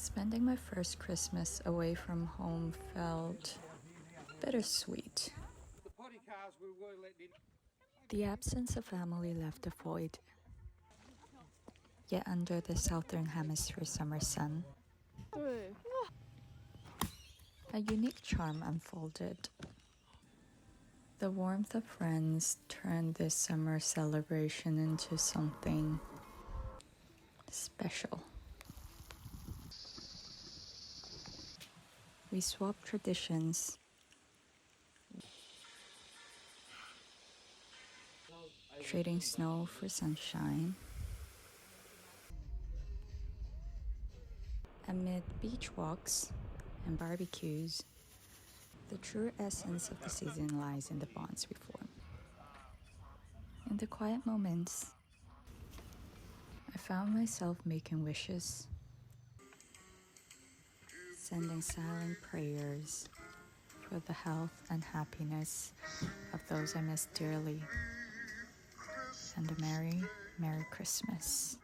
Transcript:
Spending my first Christmas away from home felt bittersweet. The absence of family left a void. Yet under the southern hemisphere summer sun, a unique charm unfolded. The warmth of friends turned this summer celebration into something special. We swapped traditions, trading snow for sunshine. Amid beach walks and barbecues, the true essence of the season lies in the bonds we form. In the quiet moments, I found myself making wishes, sending silent prayers for the health and happiness of those I miss dearly, and a Merry, Merry Christmas.